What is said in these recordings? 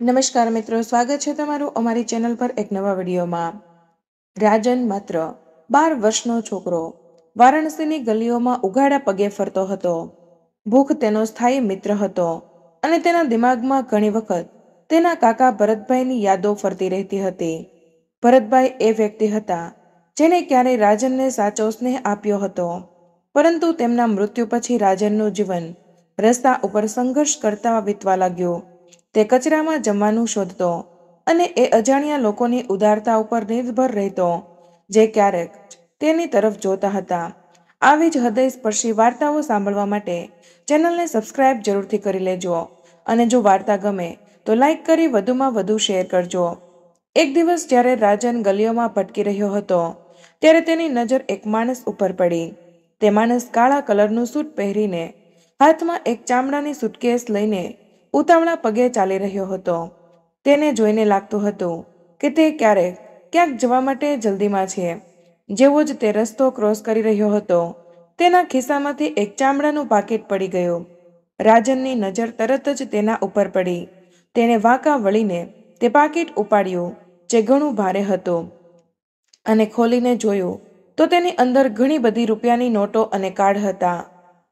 નમસ્કાર મિત્રો, સ્વાગત છે તમારું અમારી ચેનલ પર એક નવા વિડીયોમાં। રાજન માત્ર 12 વર્ષનો છોકરો વારાણસીની ગલીઓમાં ઉઘાડા પગે ફરતો હતો। ભૂખ તેનો સ્થાયી મિત્ર હતો અને તેના દિમાગમાં ઘણી વખત તેના કાકા ભરતભાઈની યાદો ફરતી રહેતી હતી। ભરતભાઈ એ વ્યક્તિ હતા જેને ક્યારેય રાજનને સાચો સ્નેહ આપ્યો હતો, પરંતુ તેમના મૃત્યુ પછી રાજનનું જીવન રસ્તા ઉપર સંઘર્ષ કરતા વીતવા લાગ્યું। તે કચરામાં જમવાનું શોધતો અને એ અજાણ્યા લોકોની ઉદારતા ઉપર નિર્ભર રહેતો જે ક્યારેક તેની તરફ જોતા હતા। આવી જ હૃદયસ્પર્શી વાર્તાઓ સાંભળવા માટે ચેનલને સબસ્ક્રાઇબ જરૂરથી કરી લેજો અને જો વાર્તા ગમે તો લાઈક કરી વધુમાં વધુ શેર કરજો। એક દિવસ જ્યારે રાજન ગલીઓમાં ભટકી રહ્યો હતો ત્યારે તેની નજર એક માણસ ઉપર પડી। તે માણસ કાળા કલરનું સૂટ પહેરીને હાથમાં એક ચામડાની સુટકેસ લઈને ઉતાવળા પગે ચાલી રહ્યો હતો। તેને જોઈને લાગતું હતું કે તે ક્યાંક જવા માટે જલ્દીમાં છે। જેવો જ તે રસ્તો ક્રોસ કરી રહ્યો હતો તેના ખિસ્સામાંથી એક ચામડાનું પાકીટ પડી ગયું। રાજનની નજર તરત જ તેના ઉપર પડી। તેણે વાંકા વળીને તે પાકીટ ઉપાડ્યું જે ઘણું ભારે હતું અને ખોલીને જોયું તો તેની અંદર ઘણી બધી રૂપિયાની નોટો અને કાર્ડ હતા।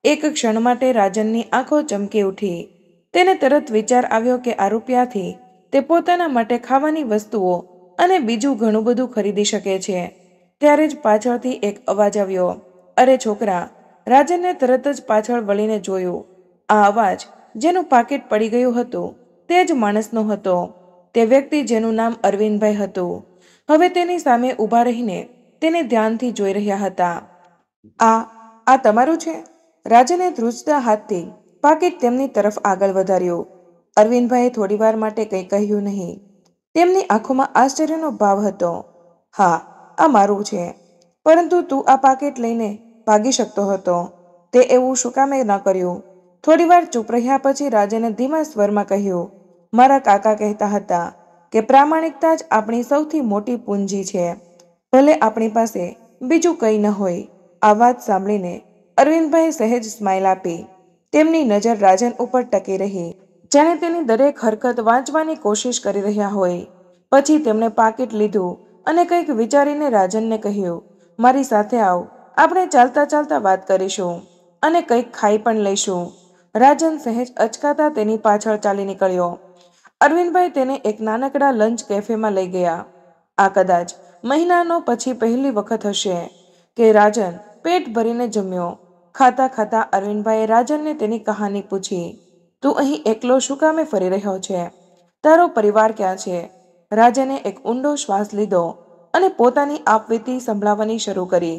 એક ક્ષણ માટે રાજનની આંખો ચમકી ઉઠી। તેને તરત વિચાર આવ્યો કે આ રૂપિયાથી તે પોતાના માટે ખાવાની વસ્તુઓ અને બીજું ઘણું બધું ખરીદી શકે છે। ત્યારે જ પાછળથી એક અવાજ આવ્યો, અરે છોકરા! રાજનને તરત જ પાછળ વળીને જોયું। આ અવાજ જેનું પાકીટ પડી ગયું હતું તે જ માણસનો હતો। તે વ્યક્તિ જેનું નામ અરવિંદભાઈ હતું હવે તેની સામે ઊભા રહીને તેને ધ્યાનથી જોઈ રહ્યા હતા। આ તમારું છે? રાજને ધ્રુજતા હાથથી પાકીટ તેમની તરફ આગળ વધાર્યું। અરવિંદભાઈએ થોડીવાર માટે કંઈ કહ્યું નહીં। તેમની આંખોમાં આશ્ચર્યનો ભાવ હતો। હા, આ મારું છે, પરંતુ તું આ પાકીટ લઈને ભાગી શકતો હતો। તે એવું શું કામે ન કર્યું? થોડીવાર ચૂપ રહ્યા પછી રાજને ધીમા સ્વરમાં કહ્યું, મારા કાકા કહેતા હતા કે પ્રામાણિકતા જ આપણી સૌથી મોટી પૂંજી છે, ભલે આપણી પાસે બીજું કંઈ ન હોય। આ વાત સાંભળીને અરવિંદભાઈએ સહેજ સ્માઇલ આપી। તેમની નજર રાજન ઉપર ટકી રહી, જાણે તેની દરેક હરકત વાંચવાની કોશિશ કરી રહ્યા હોય। પછી તેમણે પાકીટ લીધું અને કંઈક વિચારીને રાજનને કહ્યું, મારી સાથે આવ, આપણે ચાલતા ચાલતા વાત કરીશું અને કંઈક ખાઈ પણ લઈશું। રાજન સહેજ અચકાતા તેની પાછળ ચાલી નીકળ્યો। અરવિંદભાઈ તેને એક નાનકડા લંચ કેફેમાં લઈ ગયા। આ કદાચ મહિનાનો પછી પહેલી વખત હશે કે રાજન પેટ ભરીને જમ્યો। ખાતા ખાતા અરવિંદભાઈએ રાજનને તેની કહાની પૂછી। તું અહીં એકલો શું કામે ફરી રહ્યો છે? તારો પરિવાર ક્યાં છે? રાજને એક ઊંડો શ્વાસ લીધો અને પોતાની આપવીતી સંભળાવવાની શરૂ કરી।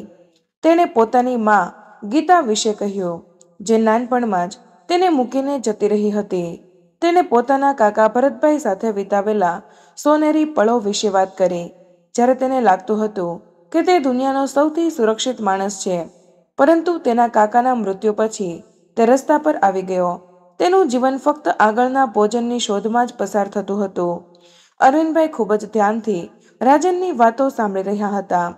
તેણે પોતાની માં ગીતા વિશે કહ્યું, જે નાનપણમાં જ તેને મૂકીને જતી રહી હતી। તેણે પોતાના કાકા ભરતભાઈ સાથે વિતાવેલા સોનેરી પળો વિશે વાત કરી, જ્યારે તેને લાગતું હતું કે તે દુનિયાનો સૌથી સુરક્ષિત માણસ છે, પરંતુ તેના કાકાના મૃત્યુ પછી તે રસ્તા પર આવી ગયો। તેનું જીવન ફક્ત આગળના ભોજનની શોધમાં જ પસાર થતું હતું। અરવિંદભાઈ ખૂબ જ ધ્યાનથી રાજનની વાતો સાંભળી રહ્યા હતા।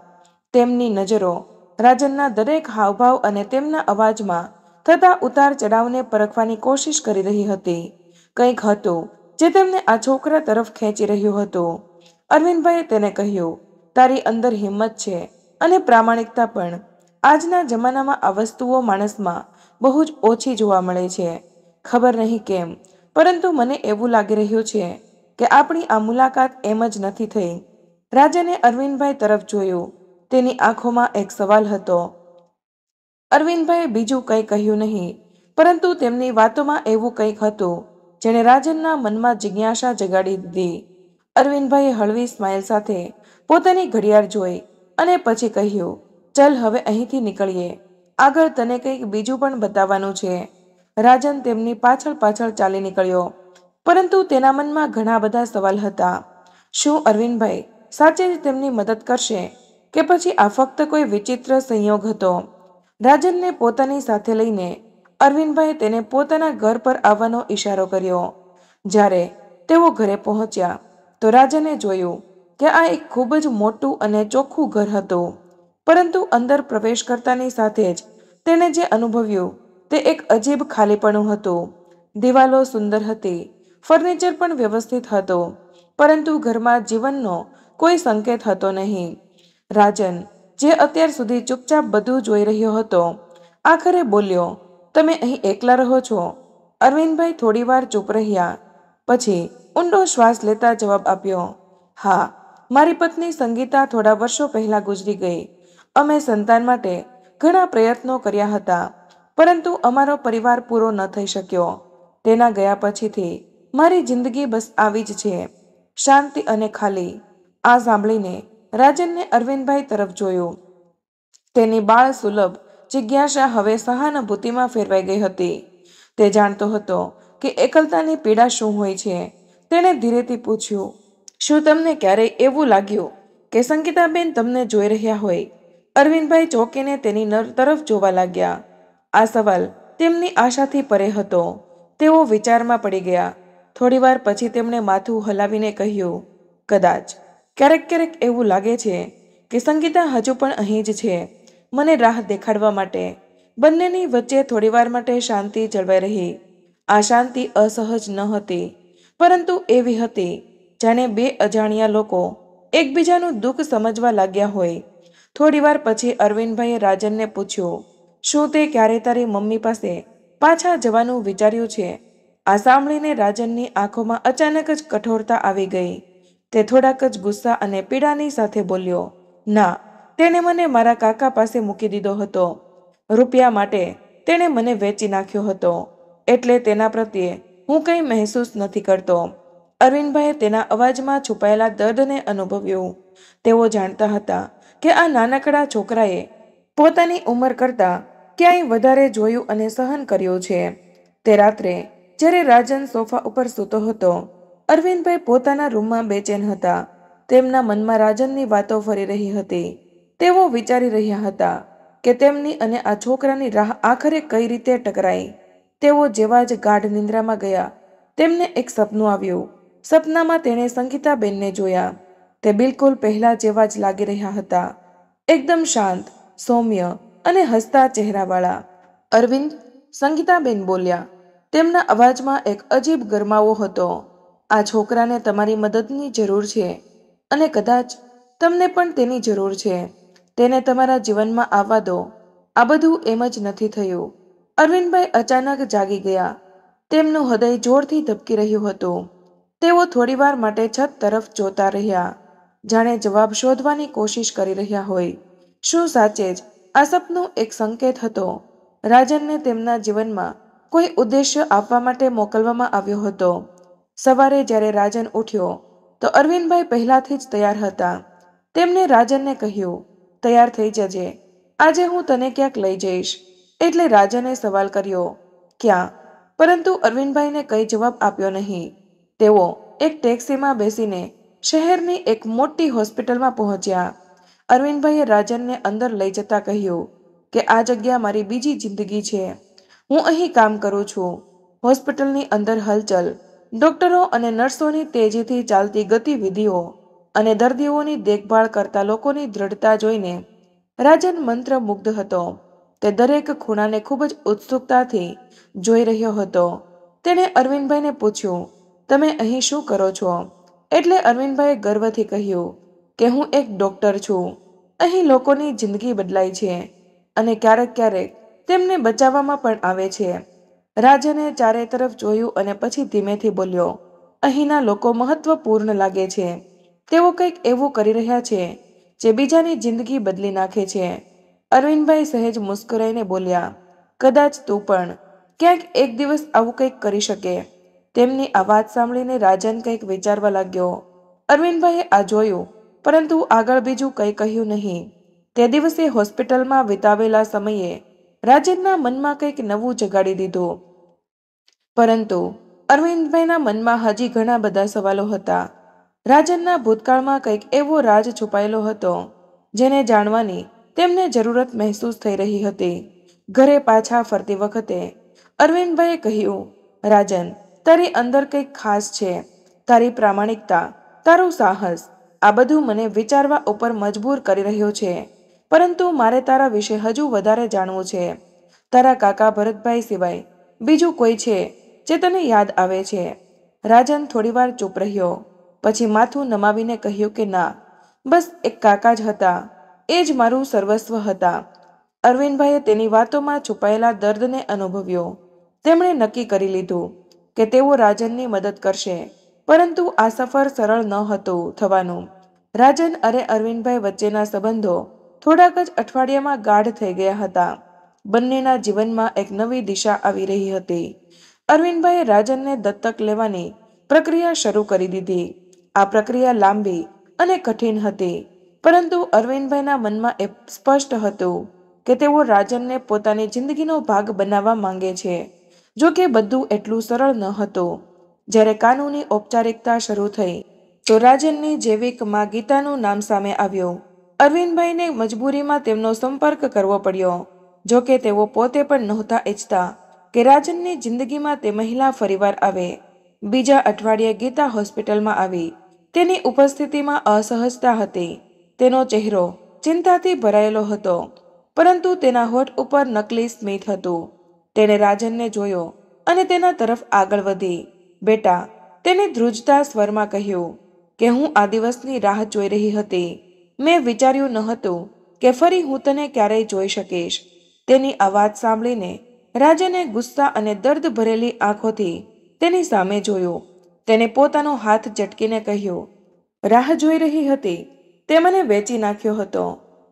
તેમની નજરો રાજનના દરેક હાવભાવ અને તેમના અવાજમાં થતા ઉતાર ચઢાવને પરખવાની કોશિશ કરી રહી હતી। કંઈક હતું જે તેમને આ છોકરા તરફ ખેંચી રહ્યું હતું। અરવિંદભાઈએ તેને કહ્યું, તારી અંદર હિંમત છે અને પ્રામાણિકતા પણ। આજના જમાનામાં આ વસ્તુઓ માણસમાં બહુ જ ઓછી જોવા મળે છે। ખબર નહીં કેમ, પરંતુ મને એવું લાગી રહ્યું છે કે આપણી આ મુલાકાત એમ જ નથી થઈ। રાજને અરવિંદભાઈ તરફ જોયું। તેની આંખોમાં એક સવાલ હતો। અરવિંદભાઈએ બીજું કંઈ કહ્યું નહીં, પરંતુ તેમની વાતોમાં એવું કંઈક હતું જેણે રાજનના મનમાં જિજ્ઞાસા જગાડી દીધી। અરવિંદભાઈએ હળવી સ્માઇલ સાથે પોતાની ઘડિયાળ જોઈ અને પછી કહ્યું, ચલ હવે અહીંથી નીકળીએ, આગળ તને કંઈક બીજું પણ બતાવવાનું છે। રાજન તેમની પાછળ પાછળ ચાલી નીકળ્યો, પરંતુ તેના મનમાં ઘણા બધા સવાલ હતા। શું અરવિંદભાઈ સાચે જ તેમની મદદ કરશે કે પછી આ ફક્ત કોઈ વિચિત્ર સંયોગ હતો? રાજનને પોતાની સાથે લઈને અરવિંદભાઈએ તેને પોતાના ઘર પર આવવાનો ઈશારો કર્યો। જ્યારે તેઓ ઘરે પહોંચ્યા તો રાજને જોયું કે આ એક ખૂબ જ મોટું અને ચોખ્ખું ઘર હતું, પરંતુ અંદર પ્રવેશ કરતાની સાથે જ તેણે જે અનુભવ્યું તે એક અજીબ ખાલીપણું હતું। દિવાલો સુંદર હતી, ફર્નિચર પણ વ્યવસ્થિત હતું, પરંતુ ઘરમાં જીવનનો કોઈ સંકેત હતો નહીં. રાજન, જે અત્યાર સુધી ચૂપચાપ બધું જોઈ રહ્યો હતો, આખરે બોલ્યો, તમે અહીં એકલા રહો છો? અરવિંદભાઈ થોડીવાર ચૂપ રહ્યા, પછી ઊંડો શ્વાસ લેતા જવાબ આપ્યો, હા, મારી પત્ની સંગીતા થોડા વર્ષો પહેલા ગુજરી ગઈ. અમે સંતાન માટે ઘણા પ્રયત્નો કર્યા હતા, પરંતુ અમારો પરિવાર પૂરો ન થઈ શક્યો. તેના ગયા પછીથી મારી જિંદગી બસ આવી જ છે, શાંતિ અને ખાલી. આ સાંભળીને રાજનને અરવિંદભાઈ તરફ જોયું. તેની બાળ સુલભ જિજ્ઞાસા હવે સહાનુભૂતિમાં ફેરવાઈ ગઈ હતી. તે જાણતો હતો કે એકલતાની પીડા શું હોય છે. તેણે ધીરેથી પૂછ્યું, શું તમને ક્યારેય એવું લાગ્યું કે સંગીતાબેન તમને જોઈ રહ્યા હોય? અરવિંદભાઈ ચોંકીને તેની તરફ જોવા લાગ્યા. આ સવાલ તેમની આશાથી પરે હતો. તેઓ વિચારમાં પડી ગયા. થોડીવાર પછી તેમણે માથું હલાવીને કહ્યું, કદાચ. ક્યારેક એવું લાગે છે કે સંગીતા હજુ પણ અહીં જ છે, મને રાહ દેખાડવા માટે. બંનેની વચ્ચે થોડીવાર માટે શાંતિ જળવાઈ રહી. આ શાંતિ અસહજ ન હતી, પરંતુ એવી હતી જાણે બે અજાણ્યા લોકો એકબીજાનું દુઃખ સમજવા લાગ્યા હોય. થોડીવાર પછી અરવિંદભાઈએ રાજનને પૂછ્યું, શું તે ક્યારે તારી મમ્મી પાસે પાછા જવાનું વિચાર્યું છે? આ સાંભળીને રાજનની આંખોમાં અચાનક જ કઠોરતા આવી ગઈ. તે થોડાક જ ગુસ્સા અને પીડાની સાથે બોલ્યો, ના, તેણે મને મારા કાકા પાસે મૂકી દીધો હતો. રૂપિયા માટે તેણે મને વેચી નાખ્યો હતો, એટલે તેના પ્રત્યે હું કંઈ મહેસૂસ નથી કરતો. અરવિંદભાઈએ તેના અવાજમાં છુપાયેલા દર્દને અનુભવ્યું. તેઓ જાણતા હતા કે આ નાનકડા છોકરાએ પોતાની ઉંમર કરતાં ક્યાંય વધારે જોયું અને સહન કર્યું છે. તે રાત્રે જ્યારે રાજન સોફા ઉપર સૂતો હતો, અરવિંદભાઈ પોતાના રૂમમાં બેચેન હતા. તેમના મનમાં રાજનની વાતો ફરી રહી હતી. તેઓ વિચારી રહ્યા હતા કે તેમની અને આ છોકરાની રાહ આખરે કઈ રીતે ટકરાઈ. તેઓ જેવા જ ગાઢ નિંદ્રામાં ગયા, તેમને એક સપનું આવ્યું. સપનામાં તેણે સંગીતાબેનને જોયા. તે બિલકુલ પહેલા જેવા જ લાગી રહ્યા હતા, એકદમ શાંત, સૌમ્ય અને હસતા ચહેરાવાળા. અરવિંદ, સંગીતાબેન બોલ્યા. તેમના અવાજમાં એક અજીબ ગરમાવો હતો. આ છોકરાને તમારી મદદની જરૂર છે, અને કદાચ તમને પણ તેની જરૂર છે. તેને તમારા જીવનમાં આવવા દો. આ બધું એમ જ નથી થયું. અરવિંદભાઈ અચાનક જાગી ગયા. તેમનું હૃદય જોરથી ધબકી રહ્યું હતું. તેઓ થોડીવાર માટે છત તરફ જોતા રહ્યા, જાણે જવાબ શોધવાની કોશિશ કરી રહ્યા હોય. શું સાચે જ આ સપનું એક સંકેત હતો? રાજનને તેમના જીવનમાં કોઈ ઉદ્દેશ્ય આપવા માટે મોકલવામાં આવ્યો હતો. સવારે જ્યારે રાજન ઉઠ્યો તો અરવિંદભાઈ પહેલાથી જ તૈયાર હતા. તેમણે રાજનને કહ્યું, તૈયાર થઈ જજે, આજે હું તને ક્યાંક લઈ જઈશ. એટલે રાજને સવાલ કર્યો, ક્યાં? પરંતુ અરવિંદભાઈને કંઈ જવાબ આપ્યો નહીં. તેઓ એક ટેક્સીમાં બેસીને શહેરની એક મોટી હોસ્પિટલમાં પહોંચ્યા. અરવિંદભાઈએ રાજનને અંદર લઈ જતા કહ્યું કે આ જગ્યા મારી બીજી જિંદગી છે. હું અહીં કામ કરું છું. હોસ્પિટલની અંદર હલચલ, ડોક્ટરો અને નર્સોની તેજીથી ચાલતી ગતિવિધિઓ અને દર્દીઓની દેખભાળ કરતા લોકોની દ્રઢતા જોઈને રાજન મંત્રમુગ્ધ હતો. તે દરેક ખૂણાને ખૂબ જ ઉત્સુકતાથી જોઈ રહ્યો હતો. તેણે અરવિંદભાઈને પૂછ્યું, તમે અહીં શું કરો છો? એટલે અરવિંદભાઈએ ગર્વથી કહ્યું કે હું એક ડોક્ટર છું. અહીં લોકોની જિંદગી બદલાય છે અને ક્યારેક તેમને બચાવવામાં પણ આવે છે. રાજને ચારે તરફ જોયું અને પછી ધીમેથી બોલ્યો, અહીંના લોકો મહત્વપૂર્ણ લાગે છે. તેઓ કંઈક એવું કરી રહ્યા છે જે બીજાની જિંદગી બદલી નાખે છે. અરવિંદભાઈ સહેજ મુસ્કરાઈને બોલ્યા, કદાચ તું પણ ક્યાંક એક દિવસ આવું કંઈક કરી શકે. તેમની આ વાત સાંભળીને રાજન કંઈક વિચારવા લાગ્યો. અરવિંદભાઈએ આ જોયું, પરંતુ આગળ બીજું કંઈ કહ્યું નહીં. તે દિવસે હોસ્પિટલમાં વિતાવેલા સમયે રાજનના મનમાં કંઈક નવું જગાડી દીધું. પરંતુ અરવિંદભાઈના મનમાં હજી ઘણા બધા સવાલો હતા. રાજનના ભૂતકાળમાં કંઈક એવો રાજ છુપાયેલો હતો જેને જાણવાની તેમને જરૂરત મહેસૂસ થઈ રહી હતી. ઘરે પાછા ફરતી વખતે અરવિંદભાઈએ કહ્યું, રાજન, તારી અંદર કંઈક ખાસ છે. તારી પ્રામાણિકતા, તારું સાહસ, આ બધું મને વિચારવા ઉપર મજબૂર કરી રહ્યો છે. પરંતુ મારે તારા વિશે હજુ વધારે જાણવું છે. તારા કાકા ભરતભાઈ સિવાય બીજું કોઈ છે જે તને યાદ આવે છે? રાજન થોડીવાર ચૂપ રહ્યો, પછી માથું નમાવીને કહ્યું કે ના, બસ એક કાકા જ હતા, એ જ મારું સર્વસ્વ હતા. અરવિંદભાઈએ તેની વાતોમાં છુપાયેલા દર્દને અનુભવ્યો. તેમણે નક્કી કરી લીધું કે તેઓ રાજનની મદદ કરશે, પરંતુ આ સફર સરળ ન હતું થવાનું. રાજન અને અરવિંદભાઈ વચ્ચેના સંબંધો થોડાક જ અઠવાડિયામાં ગાઢ થઈ ગયા હતા. બંનેના જીવનમાં એક નવી દિશા આવી રહી હતી. અરવિંદભાઈએ રાજનને દત્તક લેવાની પ્રક્રિયા શરૂ કરી દીધી. આ પ્રક્રિયા લાંબી અને કઠિન હતી, પરંતુ અરવિંદભાઈના મનમાં એ સ્પષ્ટ હતું કે તેઓ રાજનને પોતાની જિંદગીનો ભાગ બનાવવા માંગે છે. જો કે બધું એટલું સરળ ન હતું. જ્યારે કાનૂની ઔપચારિકતા શરૂ થઈ તો રાજનની જૈવિક માં ગીતાનું નામ સામે આવ્યું. અરવિંદભાઈને મજબૂરીમાં તેમનો સંપર્ક કરવો પડ્યો. જો કે તેઓ પોતે પણ નહોતા ઈચ્છતા કે રાજનની જિંદગીમાં તે મહિલા ફરીવાર આવે. બીજા અઠવાડિયે ગીતા હોસ્પિટલમાં આવી. તેની ઉપસ્થિતિમાં અસહજતા હતી. તેનો ચહેરો ચિંતાથી ભરાયેલો હતો, પરંતુ તેના હોઠ ઉપર નકલી સ્મિત હતું. તેણે રાજનને જોયો અને તેના તરફ આગળ વધી. બેટા, તેને ધ્રુજતા સ્વરમાં કહ્યું કે હું આ દિવસની રાહ જોઈ રહી હતી. મેં વિચાર્યું ન હતું કે ફરી હું તને ક્યારેય જોઈ શકીશ. તેની આ વાત સાંભળીને રાજને ગુસ્સા અને દર્દ ભરેલી આંખોથી તેની સામે જોયું. તેને પોતાનો હાથ ઝટકીને કહ્યું, રાહ જોઈ રહી હતી? તે મને વેચી નાખ્યો હતો,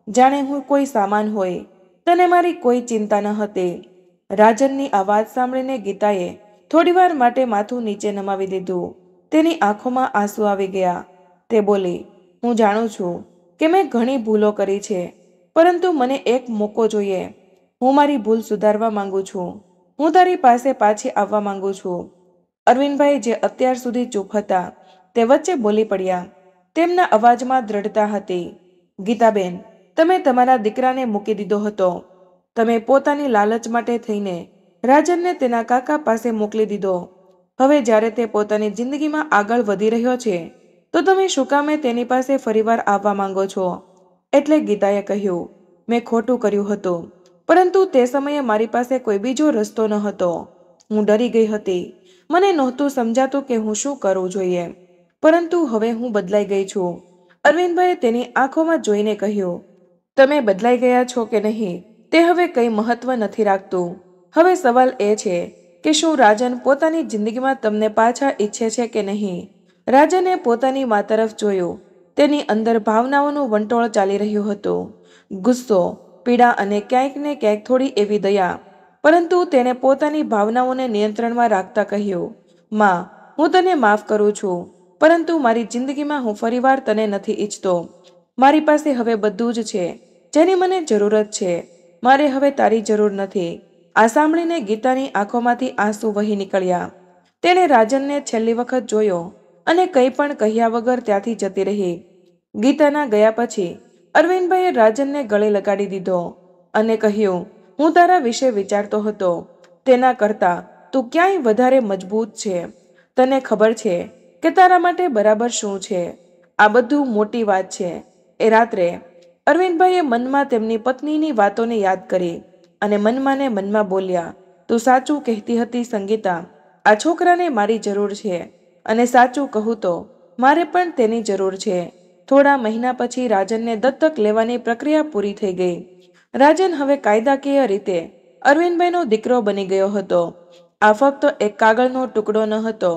જાણે હું કોઈ સામાન હોય. તને મારી કોઈ ચિંતા ન હતી. રાજનની આ વાત સાંભળીને ગીતાએ થોડીવાર માટે માથું નીચે નમાવી દીધું. તેની આંખોમાં આંસુ આવી ગયા. તે બોલી, હું જાણું છું કે મેં ઘણી ભૂલો કરી છે, પરંતુ મને એક મોકો જોઈએ. હું મારી ભૂલ સુધારવા માંગુ છું. હું તારી પાસે પાછી આવવા માંગુ છું. અરવિંદભાઈ, જે અત્યાર સુધી ચૂપ હતા, તે વચ્ચે બોલી પડ્યા. તેમના અવાજમાં દ્રઢતા હતી. ગીતાબેન, તમે તમારા દીકરાને મૂકી દીધો હતો. તમે પોતાની લાલચ માટે થઈને રાજનને તેના કાકા પાસે મોકલી દીધો. હવે જ્યારે તે પોતાની જિંદગીમાં આગળ વધી રહ્યો છે, તો તમે શું કામે તેની પાસે ફરીવાર આવવા માંગો છો? એટલે ગીતાએ કહ્યું, મેં ખોટું કર્યું હતું, પરંતુ તે સમયે મારી પાસે કોઈ બીજો રસ્તો ન હતો. હું ડરી ગઈ હતી. મને નહોતું સમજાતું કે હું શું કરવું જોઈએ, પરંતુ હવે હું બદલાઈ ગઈ છું. અરવિંદભાઈએ તેની આંખોમાં જોઈને કહ્યું, તમે બદલાઈ ગયા છો કે નહીં તે હવે કંઈ મહત્વ નથી રાખતું. હવે સવાલ એ છે કે શું રાજન પોતાની જિંદગીમાં તમને પાછા ઈચ્છે છે કે નહીં? રાજને પોતાની મા તરફ જોયું. તેની અંદર ભાવનાઓનું વંટોળ ચાલી રહ્યું હતું. ગુસ્સો, પીડા અને ક્યાંક ને ક્યાંક થોડી એવી દયા. પરંતુ તેણે પોતાની ભાવનાઓને નિયંત્રણમાં રાખતા કહ્યું, માં, હું તને માફ કરું છું, પરંતુ મારી જિંદગીમાં હું ફરીવાર તને નથી ઈચ્છતો. મારી પાસે હવે બધું જ છે જેની મને જરૂરત છે. મારે હવે તારી જરૂર નથી. આ સાંભળીને ગીતાની આંખોમાંથી આંસુ વહી નીકળ્યા. તેણે રાજનને છેલ્લી વખત જોયો અને કંઈ પણ કહ્યા વગર ત્યાંથી જતી રહી. ગીતાના ગયા પછી અરવિંદભાઈએ રાજનને ગળે લગાડી દીધો અને કહ્યું, હું તારા વિશે વિચારતો હતો. તેના કરતાં તું ક્યાંય વધારે મજબૂત છે. તને ખબર છે કે તારા માટે બરાબર શું છે. આ બધું મોટી વાત છે. એ રાત્રે અરવિંદભાઈએ મનમાં તેમની પત્નીની વાતોને યાદ કરી અને મનમાં ને મનમાં બોલ્યા, તું સાચું કહેતી હતી સંગીતા. આ છોકરાને મારી જરૂર છે, અને સાચું કહું તો મારે પણ તેની જરૂર છે. થોડા મહિના પછી રાજનને દત્તક લેવાની પ્રક્રિયા પૂરી થઈ ગઈ. રાજન હવે કાયદાકીય રીતે અરવિંદભાઈનો દીકરો બની ગયો હતો. આ ફક્ત એક કાગળનો ટુકડો ન હતો,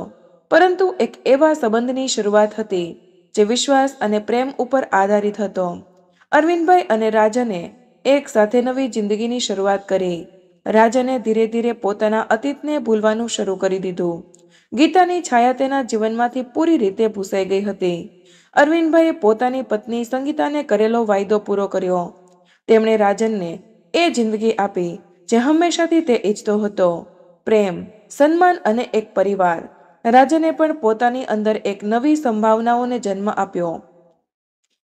પરંતુ એક એવા સંબંધની શરૂઆત હતી જે વિશ્વાસ અને પ્રેમ ઉપર આધારિત હતો. અરવિંદભાઈ અને રાજને એક સાથે નવી જિંદગીની શરૂઆત કરી. રાજને ધીરે ધીરે પોતાના અતીતને ભૂલવાનું શરૂ કરી દીધું. ગીતાની છાયા તેના જીવનમાંથી પૂરી રીતે ભૂસાઈ ગઈ હતી. અરવિંદભાઈએ પોતાની પત્ની સંગીતાને કરેલો વાયદો પૂરો કર્યો. તેમણે રાજનને એ જિંદગી આપી જે હંમેશાથી તે ઈચ્છતો હતો, પ્રેમ, સન્માન અને એક પરિવાર. રાજને પણ પોતાની અંદર એક નવી સંભાવનાઓને જન્મ આપ્યો.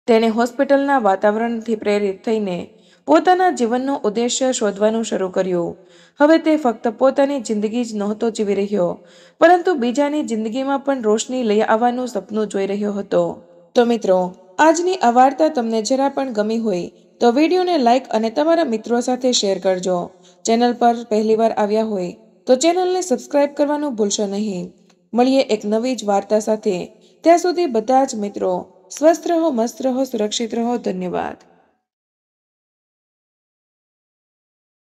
તેણે હોસ્પિટલના વાતાવરણથી પ્રેરિત થઈને પોતાના જીવનનો ઉદ્દેશ્ય શોધવાનું શરૂ કર્યું. હવે તે ફક્ત પોતાની જિંદગી જ નહોતો જીવી રહ્યો, પરંતુ બીજાની જિંદગીમાં પણ રોશની લઈ આવવાનું સપનું જોઈ રહ્યો હતો. તો મિત્રો, આજની આ વાર્તા તમને જરા પણ ગમી હોય તો વિડીયોને લાઇક અને તમારા મિત્રો સાથે શેર કરજો. ચેનલ પર પહેલીવાર આવ્યા હોય તો ચેનલને સબસ્ક્રાઇબ કરવાનું ભૂલશો નહીં. મળીએ એક નવી જ વાર્તા સાથે. ત્યાં સુધી બધા જ મિત્રો સ્વસ્થ રહો, મસ્ત રહો, સુરક્ષિત રહો. ધન્યવાદ.